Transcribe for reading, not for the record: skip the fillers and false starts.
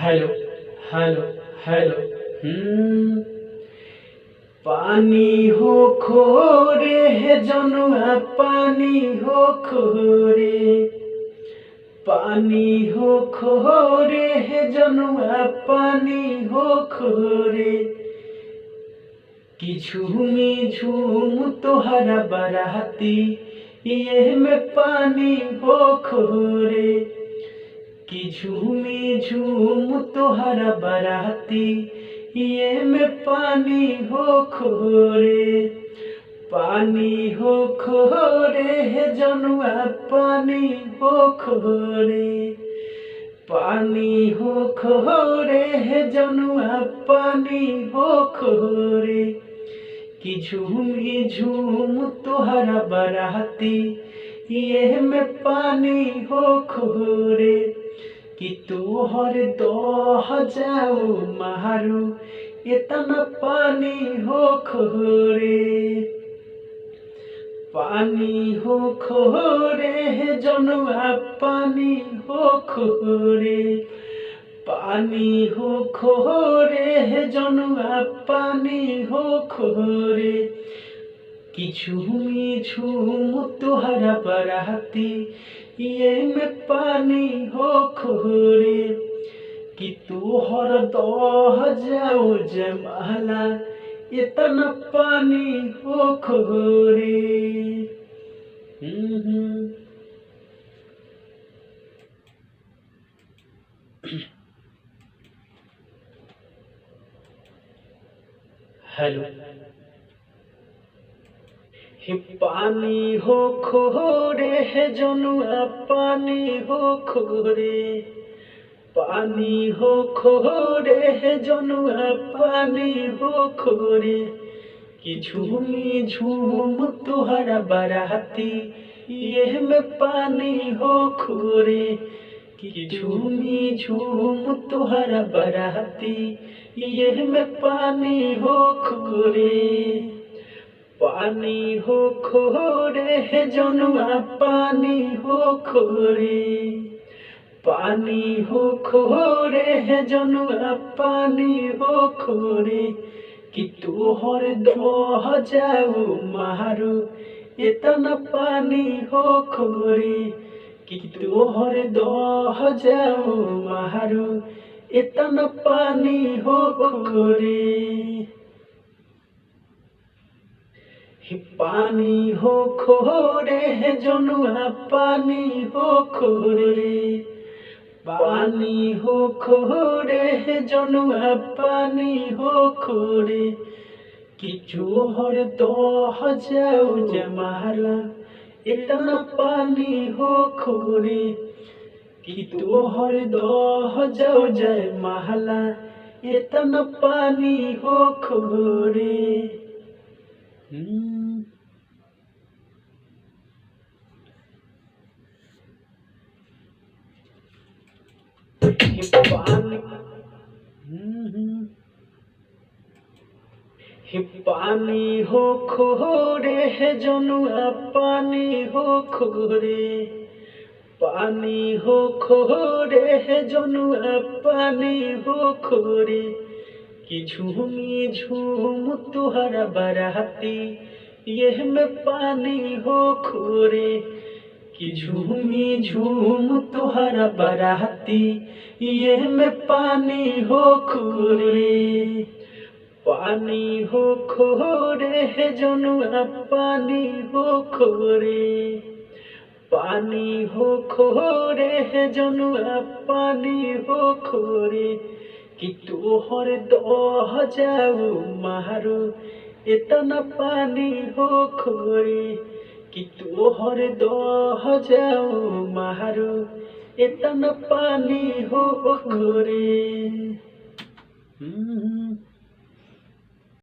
Hello hello hello. हम्म। पानी हो खोरे है जनुआ, पानी हो खोरे। पानी हो खोरे है जनुआ, पानी हो खोरे। कि झूमी झूम तोहरा बराती, ये में पानी हो खोरे। कि झूमी झूम तोहरा बराती, ये में पानी हो खोरे। पानी हो खोरे है जनुआ, पानी हो खोरे। पानी हो खोरे है जनुआ, पानी हो खोरे। कि झूमी झूम तोहरा बराती, ये में पानी हो खोरे। कि तोहर दह जाओ मारू, इतना पानी हो खोरे। पानी हो खोरे है जनुआ, पानी हो खोरे। पानी हो खोरे है जनुआ, पानी हो खोरे। कि झूमी झूम तोहरा बराती, ये में पानी हो खोरे। कि तोहर दह जाओ जमाला, इतना पानी हो खोरे। हेलो। हे पानी हो खोरे है जनुआ, पानी हो खोरे। पानी हो खोरे है जनुआ, पानी हो खोरे। कि झूमी झूम तोहरा बराती, ये में पानी हो खोरे। कि झूमी झूम तोहरा बराती, ये में पानी हो खोरे। पानी हो खोरे है जनुआ, पानी हो खोरे। पानी हो खोरे है जनुआ, पानी हो खोरे। कि तोहर दह जाओ मारू, इतना पानी हो खोरे। कि तोहर दह जाओ मारू, इतना पानी हो खोरे। पानी हो खोरे है जनुआ, पानी हो खोरे। पानी हो खोरे है जनुआ, पानी हो खोरे। कि जोहर दह जाओ जमाला, इतना पानी हो खोरे। कि तोहर दह जाओ जमाला, इतना पानी हो खोरे। पानी हो खोरे है जनुआ, पानी हो खोरे। पानी हो खोरे है जनुआ, पानी हो खोरे। कि झूमी झूम तोहरा बराती, यह में पानी हो खोरे। कि झूमी झूम तोहरा बराती, यह में पानी हो खोरे। पानी हो खोरे है जनुआ, पानी हो खोरे। पानी हो खोरे है जनुआ, पानी हो खोरे। कि तोहर दह जाओ मारू, इतना पानी हो खोरे। कि तोहर दह जाओ मारू, इतना पानी हो खोरे।